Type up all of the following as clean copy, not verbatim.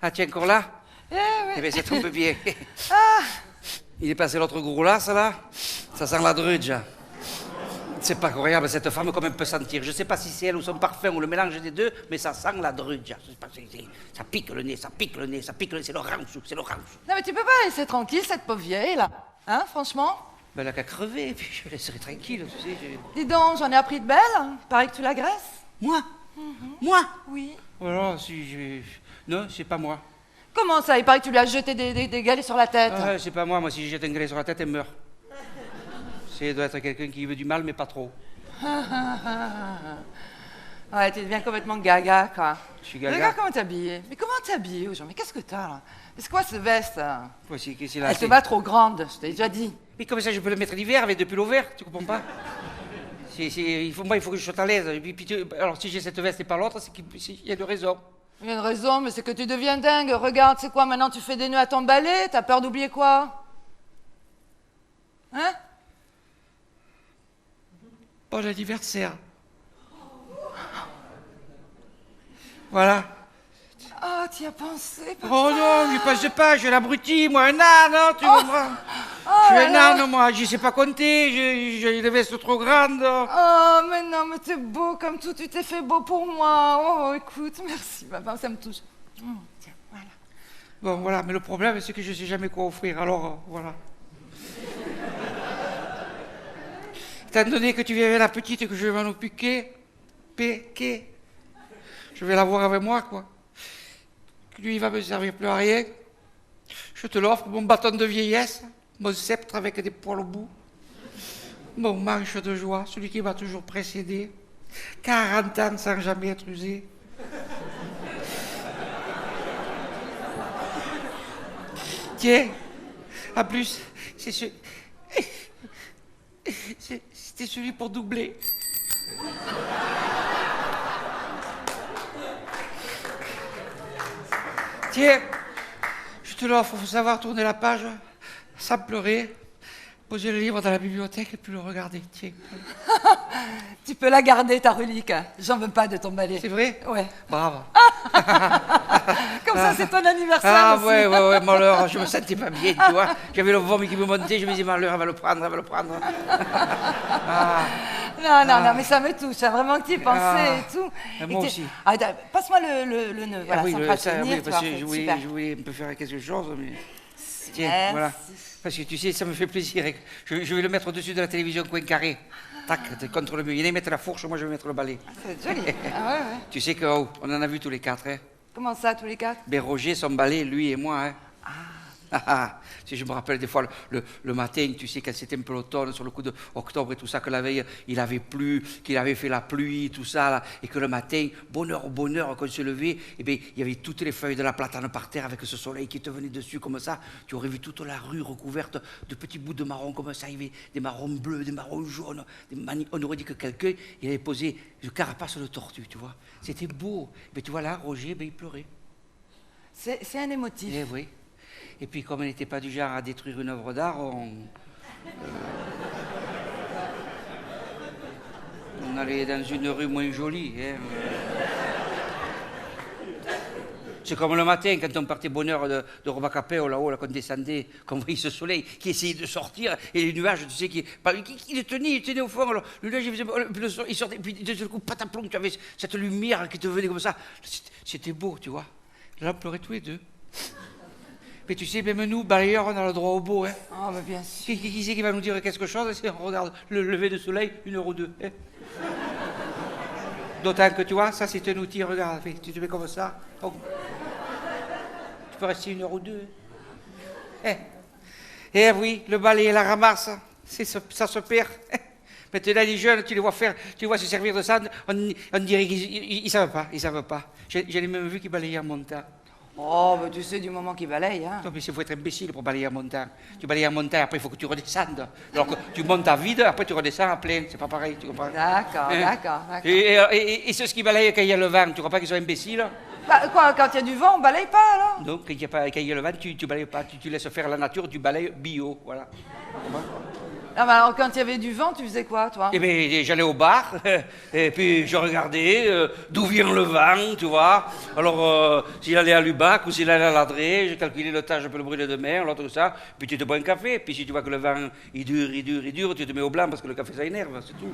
Ah, tu es encore là? Eh oui. Eh bien, ça tombe bien. Ah, Il est passé l'autre gros là, ça là. Ça sent la drudge. C'est pas incroyable, cette femme, comme elle peut sentir. Je sais pas si c'est elle ou son parfum ou le mélange des deux, mais ça sent la drudge. Ça pique le nez, ça pique le nez, ça pique le nez. C'est l'orange, c'est l'orange. non mais tu peux pas la laisser tranquille, cette pauvre vieille, là. Hein, franchement? Ben, elle a qu'à crever, et puis je la laisserai tranquille, tu sais. Dis donc, j'en ai appris de belles. Paraît que tu l'agresses. Moi? Moi? Oui. Voilà, si je... Non, c'est pas moi. Comment ça? Il paraît que tu lui as jeté des galets sur la tête. Ah, c'est pas moi. Moi, si je jette un galet sur la tête, elle meurt. C'est doit être quelqu'un qui veut du mal, mais pas trop. Ouais, tu deviens complètement gaga, quoi. Je suis gaga. Regarde comment t'es habillée. Mais comment t'es habillée aujourd'hui? Mais qu'est-ce que t'as, là? Mais c'est quoi, cette veste? Voici, qu'est-ce qu'il a? Elle te va trop grande, je t'ai déjà dit. Mais comme ça, je peux le mettre l'hiver avec deux pulls verts, tu comprends pas? Moi, il faut que je sois à l'aise. Et puis, alors, si j'ai cette veste et pas l'autre, c'est qu'il y a de raison. Il y a une raison, mais c'est que tu deviens dingue. Regarde, c'est quoi, maintenant tu fais des nœuds à ton balai? T'as peur d'oublier quoi? Hein? Bon anniversaire. Voilà. Oh, t'y as pensé, papa? Oh non, je passe pas, je l'abrutis, moi, un âne, tu comprends? Je suis un âne, moi, je sais pas compter, j'ai des vestes trop grandes. Oh, mais non, mais t'es beau comme tout, tu t'es fait beau pour moi. Oh, écoute, merci, papa, ça me touche. Tiens, voilà. Bon, voilà, mais le problème, c'est que je sais jamais quoi offrir, alors, voilà. Étant donné que tu viens avec la petite et que je vais m'en occuper, je vais l'avoir avec moi, quoi. Lui, il va me servir plus à rien. Je te l'offre, mon bâton de vieillesse, mon sceptre avec des poils au bout, mon manche de joie, celui qui m'a toujours précédé, 40 ans sans jamais être usé. Tiens, en plus, c'était celui pour doubler. Tiens, je te l'offre, il faut savoir tourner la page sans pleurer, poser le livre dans la bibliothèque et puis le regarder. Tiens. Tu peux la garder, ta relique. J'en veux pas de ton balai. C'est vrai? Ouais. Bravo. Comme ça, c'est ton anniversaire Ah aussi. ouais, malheur, je me sentais pas bien, tu vois. J'avais le vomi qui me montait, je me disais, malheur, elle va le prendre. Ah. Non, mais ça me touche, hein, vraiment que tu y pensais et tout. Et moi aussi. Ah, passe-moi le nœud, voilà, oui, ça me fera tenir, oui, tu parce vois, que super. je voulais un peu faire quelque chose, mais... Tiens, Merci. voilà. Parce que tu sais, ça me fait plaisir. Je vais le mettre au-dessus de la télévision coin carré. Tac, t'es contre le mur. Il y en a qui mettent la fourche, moi je vais mettre le balai. C'est joli. Ah ouais. Tu sais qu'on en a vu tous les quatre, hein. Comment ça, tous les quatre? Ben Roger, son balai, lui et moi, hein. Si je me rappelle des fois le matin, tu sais, quand c'était un peu l'automne, sur le coup d'octobre et tout ça, que la veille, il avait plu, qu'il avait fait la pluie, tout ça, là, et que le matin, bonheur, qu'on se levait, et bien, il y avait toutes les feuilles de la platane par terre avec ce soleil qui te venait dessus comme ça. Tu aurais vu toute la rue recouverte de petits bouts de marron comme ça, il y avait des marrons bleus, des marrons jaunes. On aurait dit que quelqu'un, il avait posé une carapace de tortue, tu vois. C'était beau. Mais tu vois là, Roger, ben, il pleurait. C'est un émotif. Eh oui. Et puis, comme elle n'était pas du genre à détruire une œuvre d'art, on allait dans une rue moins jolie. Hein. C'est comme le matin, quand on partait bonne heure de Robacapéo, là-haut, là, qu'on descendait, qu'on voyait ce soleil qui essayait de sortir, et les nuages, tu sais, qui le tenait au fond. Alors, le nuage, il sortait, puis de ce coup, pataplon, tu avais cette lumière qui te venait comme ça. C'était beau, tu vois. Là, on pleurait tous les deux. Mais tu sais, même nous, balayeurs, on a le droit au beau. Hein. Oh, mais bien sûr. Qui c'est qui va nous dire quelque chose si on regarde le lever de soleil, 1 euro 2. Hein. D'autant que tu vois, ça c'est un outil, regarde, tu te mets comme ça. Oh. Tu peux rester 1 euro 2. Hein. Eh oui, le balai et la ramasse, ça se perd. Maintenant, les jeunes, tu les vois se servir de ça, on dirait qu'ils ne savent pas, J'en ai même vu qui balayaient en montant. Oh, bah tu sais, du moment qu'il balaye, hein. Non, mais il faut être imbécile pour balayer en montagne. Tu balayes en montagne, après il faut que tu redescendes. Alors que tu montes à vide, après tu redescends à plein. C'est pas pareil, tu comprends? D'accord. Et ceux qui balayent quand il y a le vent, tu crois pas qu'ils sont imbéciles? Bah, quoi, quand il y a du vent, on balaye pas, alors? Non, quand il y a le vent, tu balayes pas. Tu laisses faire la nature, tu balayes bio, voilà. Non, mais alors, quand il y avait du vent, tu faisais quoi, toi? Eh bien, j'allais au bar, et puis je regardais d'où vient le vent, tu vois. Alors, s'il allait à Lubac ou s'il allait à Ladré, je calculais le temps, un peu le bruit de mer, l'autre tout ça, puis tu te bois un café. Puis si tu vois que le vent, il dure, tu te mets au blanc parce que le café, ça énerve, c'est tout.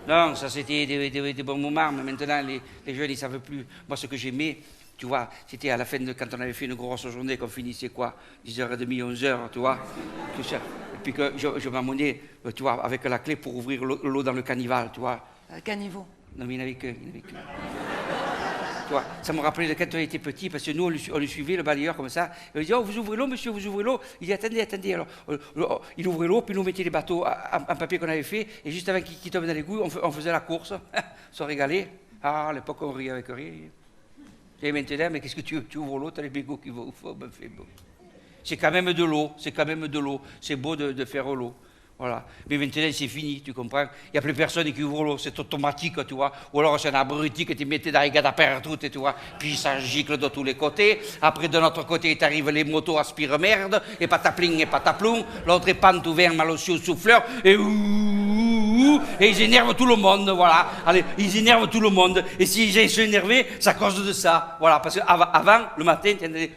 Non, ça c'était des bons moments, mais maintenant, les jeunes, ils ne savent plus. Moi, ce que j'aimais, tu vois, c'était à la fin, quand on avait fait une grosse journée, qu'on finissait quoi, 10h30, 11h, tu vois. Tout ça. Et puis que je m'amenais, tu vois, avec la clé pour ouvrir l'eau dans le canival, tu vois. Caniveau. Non, mais il n'y en avait que. Tu vois, ça me rappelait de quand on était petit, parce que nous, on le suivait, le balayeur, comme ça. Il disait, oh, vous ouvrez l'eau, monsieur, vous ouvrez l'eau. Il dit, attendez. Alors, il ouvrait l'eau, puis nous mettait les bateaux en papier qu'on avait fait, et juste avant qu'ils tombent dans l'égout, on faisait la course, se régaler. Ah, à l'époque, on riait avec rien. Et maintenant, mais qu'est-ce que tu ouvres l'eau, t'as les bégots qui vont au fond, ben fait beau. C'est quand même de l'eau, c'est beau de faire l'eau. Voilà. Mais maintenant, c'est fini, tu comprends? Il n'y a plus personne qui ouvre l'eau, c'est automatique, tu vois. Ou alors c'est un abruti que tu mettais dans les gars d'apertout, tu vois. Puis ça gicle de tous les côtés. Après, de notre côté, t'arrives les motos aspire-merde, et patapling et pataplum. L'autre est pente ouvert, mal aussi au souffleur, et et ils énervent tout le monde, voilà. Allez, ils énervent tout le monde. Et si j'ai sont énervés, c'est à cause de ça. Voilà, parce qu'avant, le matin, tu entendais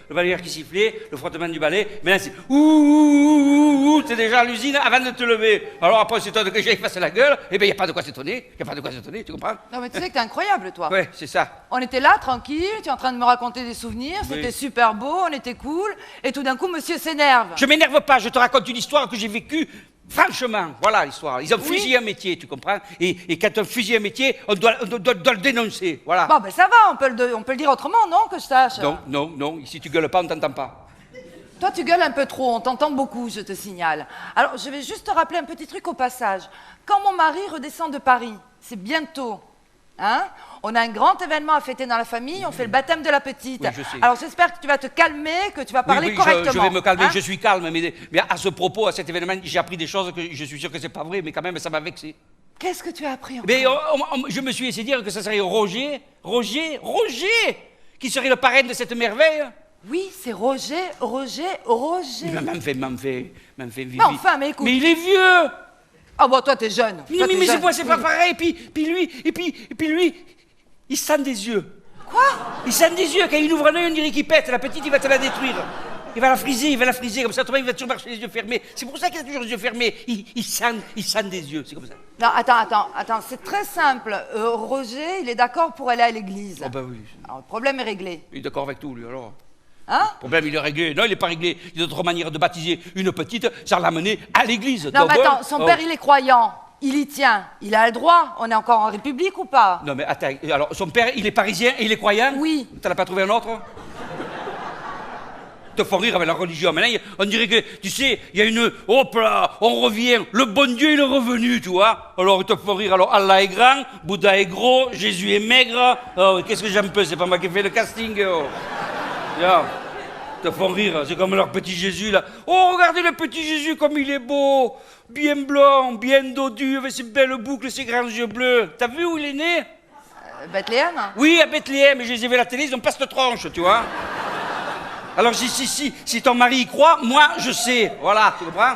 le balayeur qui sifflait, le frottement du balai. Maintenant, c'est ouh, t'es déjà à l'usine avant de te lever. Alors après, c'est toi que j'aille face à la gueule. Eh bien, il n'y a pas de quoi s'étonner. Tu comprends? Non, mais tu sais que t'es incroyable, toi. Ouais, c'est ça. On était là, tranquille, tu es en train de me raconter des souvenirs, Oui. c'était super beau, on était cool, et tout d'un coup, monsieur s'énerve. Je m'énerve pas, je te raconte une histoire que j'ai vécue. Franchement, voilà l'histoire. Ils ont fusillé un métier, tu comprends? Et quand on fusille un métier, on doit le dénoncer. Voilà. Bon, ben ça va, on peut le dire autrement, non, que je sache? Non. Si tu gueules pas, on t'entend pas. Toi, tu gueules un peu trop, on t'entend beaucoup, je te signale. Alors, je vais juste te rappeler un petit truc au passage. Quand mon mari redescend de Paris, c'est bientôt, hein? On a un grand événement à fêter dans la famille, on fait le baptême de la petite. Oui, je sais. Alors, j'espère que tu vas te calmer, que tu vas parler correctement. Je vais me calmer, hein? je suis calme, mais à ce propos, à cet événement, j'ai appris des choses que je suis sûr que c'est pas vrai, mais quand même, ça m'a vexé. Qu'est-ce que tu as appris encore? Mais je me suis essayé de dire que ça serait Roger, qui serait le parrain de cette merveille. Oui, c'est Roger. Mais m'en fait Mais enfin, mais écoute. Mais il est vieux. Ah bon, toi, t'es jeune. Toi, t'es Mais c'est jeune. quoi, c'est pas Oui. pareil. Puis lui, il sent des yeux. Quoi? Il sent des yeux. Quand il ouvre un œil, on dirait qu'il pète. La petite, il va te la détruire. Il va la friser, comme ça, toi, il va toujours marcher les yeux fermés. C'est pour ça qu'il a toujours les yeux fermés. Il sent des yeux, c'est comme ça. Non, attends, c'est très simple. Roger, il est d'accord pour aller à l'église. Oh ben oui. Alors, le problème est réglé. Il est d'accord avec tout, lui, alors. Hein? Le problème, il est réglé. Non, il n'est pas réglé. Il y a d'autres manières de baptiser une petite, sans l'amener à l'église. Non, mais attends, son père, il est croyant. Il y tient. Il a le droit. On est encore en République ou pas? Non, mais attends. Alors, son père, il est parisien et il est croyant? Oui. T'en as pas trouvé un autre? Te font rire avec la religion. Maintenant, on dirait que, tu sais, il y a une... Hop là, on revient. Le bon Dieu, il est revenu, tu vois. Alors, ils te font rire. Alors, Allah est grand, Bouddha est gros, Jésus est maigre. Oh, qu'est-ce que j'aime peu? C'est pas moi qui fais le casting. Oh. Yeah. Te font rire. C'est comme leur petit Jésus, là. Oh, regardez le petit Jésus comme il est beau. Bien blanc, bien dodu, avec ses belles boucles, ses grands yeux bleus. T'as vu où il est né? Bethléem? Oui, à Bethléem. Je les ai vus à la télé, ils ont pas cette tronche, tu vois. Alors, si ton mari y croit, moi, je sais. Voilà, tu comprends?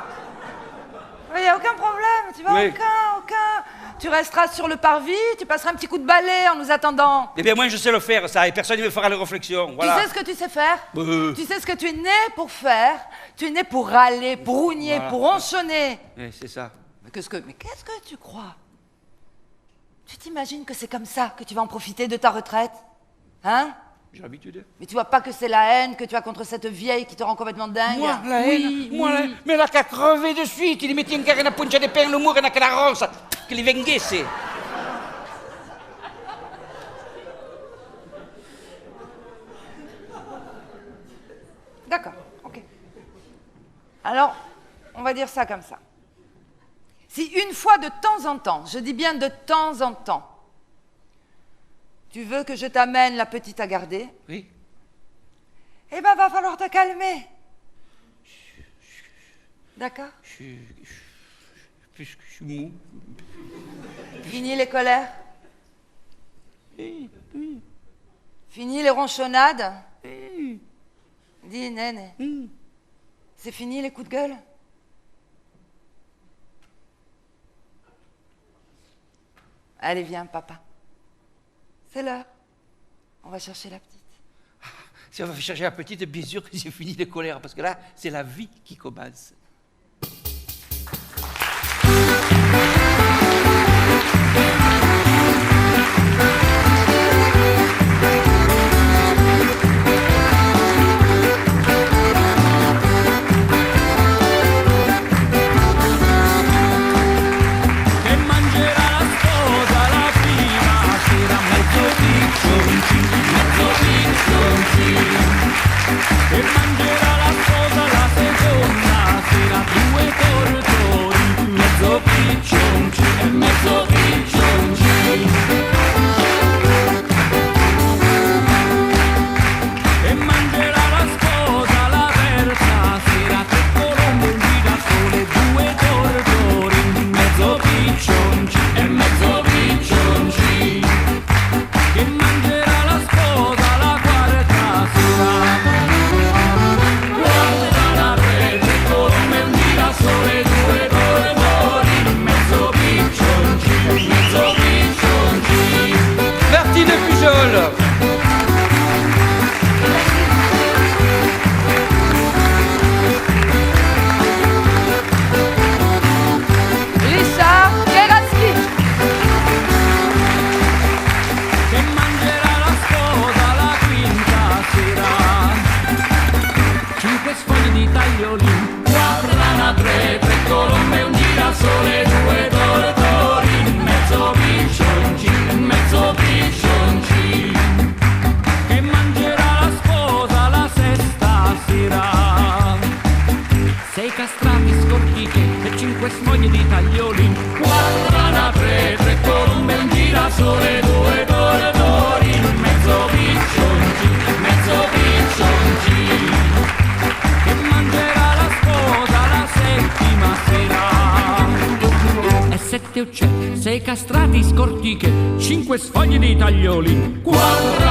Il n'y a aucun problème, tu vois, Oui. aucun. Tu resteras sur le parvis, tu passeras un petit coup de balai en nous attendant. Eh bien, moi, je sais le faire, ça, et personne ne me fera les réflexions. Voilà. Tu sais ce que tu sais faire? Tu sais ce que tu es né pour faire? Tu es né pour râler, pour rougner, Voilà. pour ronchonner. Oui, c'est ça. Mais qu'est-ce que tu crois? Tu t'imagines que c'est comme ça que tu vas en profiter de ta retraite? Hein? J'ai l'habitude. Mais tu vois pas que c'est la haine que tu as contre cette vieille qui te rend complètement dingue? Moi, la haine, Oui, moi, oui. la haine. Mais là, qu'à crever de suite, il metti ancora una puncia di pain, l'umore, una rosa, che li venghesse. D'accord, ok. Alors, on va dire ça comme ça. Si une fois de temps en temps, je dis bien de temps en temps, tu veux que je t'amène la petite à garder, Oui. eh ben, va falloir te calmer. D'accord? Je suis mou. Fini les colères? Oui. Fini les ronchonnades? Dis, Néné. C'est fini les coups de gueule? Allez, viens, papa. C'est l'heure. On va chercher la petite. Si on va chercher la petite, bien sûr que c'est fini les colères, parce que là, c'est la vie qui commence. E mangerà la sposa la seconda sera, due tortori, mezzo piccionci e mezzo piccionci. E mangerà la sposa la terza sera, tre colombe un girasole, due tortori, mezzo piccionci e mezzo piccionci. Che mangerà la sposa la quarta sera. Sole due tortori, mezzo piccionci, mezzo piccionci. Martine Pujol. Lisa Geraski. Che mangerà la sposa la quinta sera. 5 sfogli di tagliolini, 4 rana, 3 colombe, un girasole, 2 tortori, mezzo piccionci, mezzo piccionci. Che mangerà la sposa la sesta sera. 6 castrati scortiche e 5 sfogli di tagliolini, 4 rana, 3 colombe, un girasole, 2 tortori, mezzo piccionci, mezzo piccionci. Che mangerà la sposa la settima sera. E 7 uccelli, 6 castrati scortiche, 5 sfogli di taglioli, 4